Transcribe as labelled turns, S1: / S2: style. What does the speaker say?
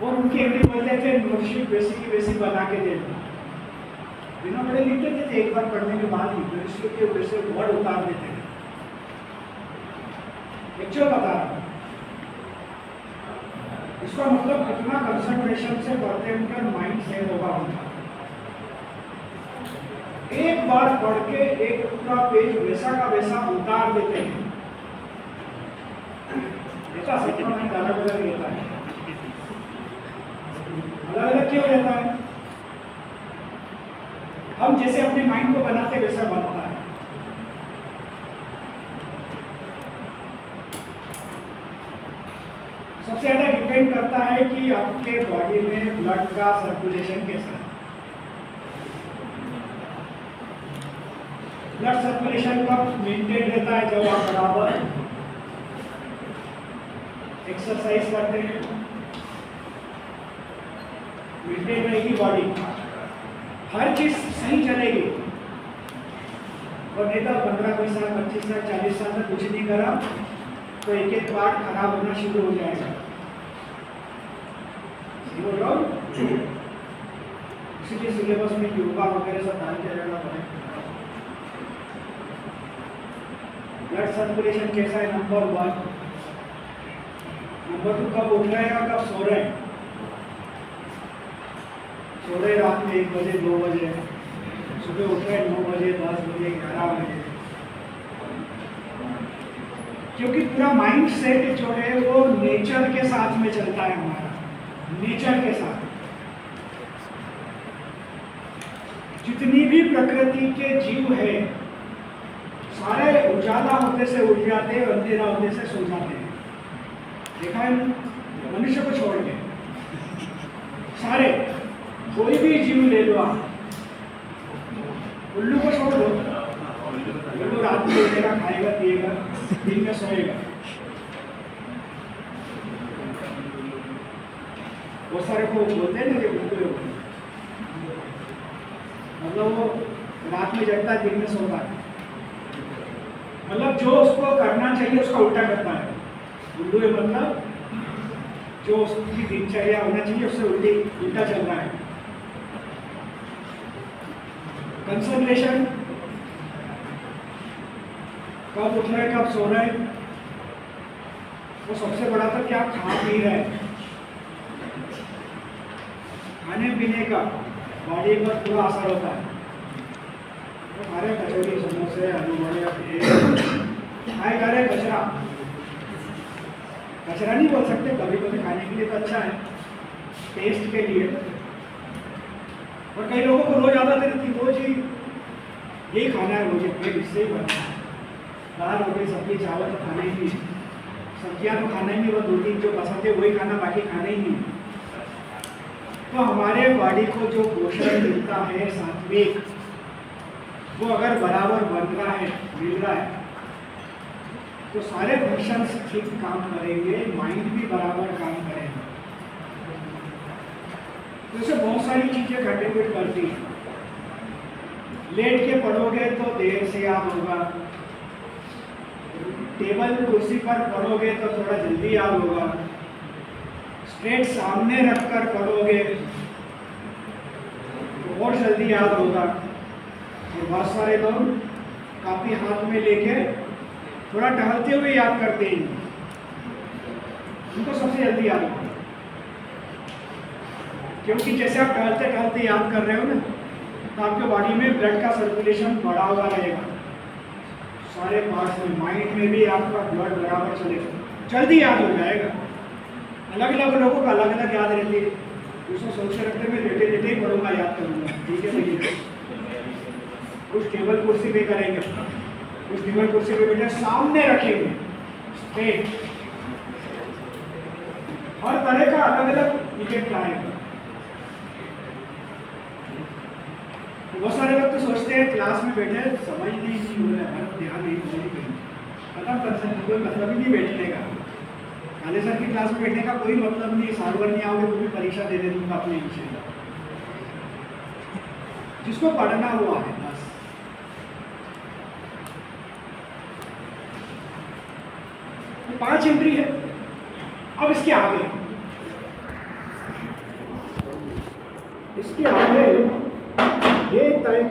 S1: और उनकी एंट्री बोलते थे नोटशीट वैसी की वैसी बना के देना, बिना पढ़े लिख देते थे, एक बार पढ़ने के बाद ही नोटशीट के वैसे वर्ड उतार देते थे। एक्चुअल बता रहा हूँ, इसका मतलब कितना कंसंट्रेशन से पढ़ते हैं, उनका माइंड सेट होगा उनका। एक बार पढ़ के एक पूरा पेज वैसा का वैसा उतार देते हैं। ऐसा सबका माइंड अलग अलग रहता है। अलग अलग क्यों रहता है? हम जैसे अपने माइंड को बनाते वैसा बनता है। सबसे ज्यादा डिपेंड करता है कि आपके बॉडी में ब्लड का सर्कुलेशन कैसा है। ब्लड सर्कुलेशन कब मेंटेन रहता है? जब आप बराबर एक्सरसाइज करते हैं, मेंटेन रहेगी बॉडी, हर चीज सही चलेगी। और नहीं तो 15 साल 25 साल 40 साल तक कुछ नहीं करा तो एक एक पार्ट खराब होना शुरू हो जाएगा। इसीलिए सिलेबस में योगा वगैरह सब डाल के रहना पड़ेगा। ब्लड सर्कुलेशन कैसा है? नंबर 1। नंबर 2, कब उठ रहे हैं और कब सो रहे हैं। सो रहे रात में 1 बजे 2 बजे, सुबह उठ रहे 9 बजे 10 बजे 11 बजे। क्योंकि पूरा माइंड सेट जो है वो नेचर के साथ में चलता है हमारा, नेचर के साथ। जितनी भी प्रकृति के जीव है सारे उजाला होते से उठ जाते हैं, अंधेरा होते से सो जाते हैं। देखा है मनुष्य को छोड़ के सारे, कोई भी जीव ले लो आप, उल्लू को छोड़ दो, उल्लू रात में उठेगा, खाएगा पिएगा, दिन में सोएगा। बहुत सारे को बोलते हैं ना कि उल्लू, मतलब वो रात में जगता है, दिन में सोता है। मतलब जो उसको करना चाहिए उसका उल्टा करता है। उल्लू है मतलब जो उसकी दिनचर्या होना चाहिए उससे उल्टा चल रहा है। कंसंट्रेशन, कब उठ रहे कब सो रहे, वो सबसे बड़ा था कि आप खा पी रहे हैं। खाने पीने का बॉडी पर पूरा असर होता है। तो हमारे कचौड़ी समोसे आलू बड़े खाए जा रहे, कचरा कचरा नहीं बोल सकते, कभी कभी खाने के लिए तो अच्छा है, टेस्ट के लिए। और कई लोगों को रोज आदत रहती, रोज ही यही खाना है, रोज पेट इससे ही भरना है। दाल रोटी सब्जी चावल तो खाना ही नहीं, सब्जियां तो खाना ही नहीं, वो 2-3 जो पसंद है वही खाना, बाकी खाना ही नहीं। तो हमारे बॉडी को जो पोषण मिलता है सात्विक, वो अगर बराबर बन रहा है, मिल रहा है, तो सारे फंक्शंस ठीक काम करेंगे, माइंड भी बराबर काम करेगा। तो इससे बहुत सारी चीजें कंट्रीब्यूट करती हैं। लेट के पढ़ोगे तो देर से याद होगा, टेबल कुर्सी पर पढ़ोगे तो थोड़ा जल्दी याद होगा, स्ट्रेट सामने रखकर पढ़ोगे तो और जल्दी याद होगा। और बहुत सारे लोग कापी हाथ में लेके थोड़ा टहलते हुए याद करते हैं, उनको सबसे जल्दी याद होगा। क्योंकि जैसे आप टहलते टहलते याद कर रहे हो ना, तो आपके बॉडी में ब्लड का सर्कुलेशन बढ़ा हुआ रहेगा, सारे पार्ट्स में, माइंड में भी आपका ब्लड बराबर चलेगा, जल्दी याद हो जाएगा। अलग अलग लोगों का अलग अलग याद रहती है। उसको सोच के रखते मैं लेटे लेटे ही पढ़ूंगा, याद करूँगा, ठीक है भैया। कुछ टेबल कुर्सी पे करेंगे, कुछ टेबल कुर्सी पे बैठे सामने रखेंगे स्ट्रेट। हर तरह का अलग अलग इफेक्ट आएगा। बहुत सारे लोग तो सोचते हैं क्लास में बैठे समझ नहीं हो रहा है, ध्यान नहीं खत्म कर सकते, कोई मतलब ही नहीं बैठने का। काले सर की क्लास में बैठने का कोई मतलब नहीं, साल भर नहीं आओगे तो भी परीक्षा दे दूंगा अपने विषय का। जिसको पढ़ना हुआ है बस। तो 5 एंट्री है। अब इसके आगे इसके आगे ये तय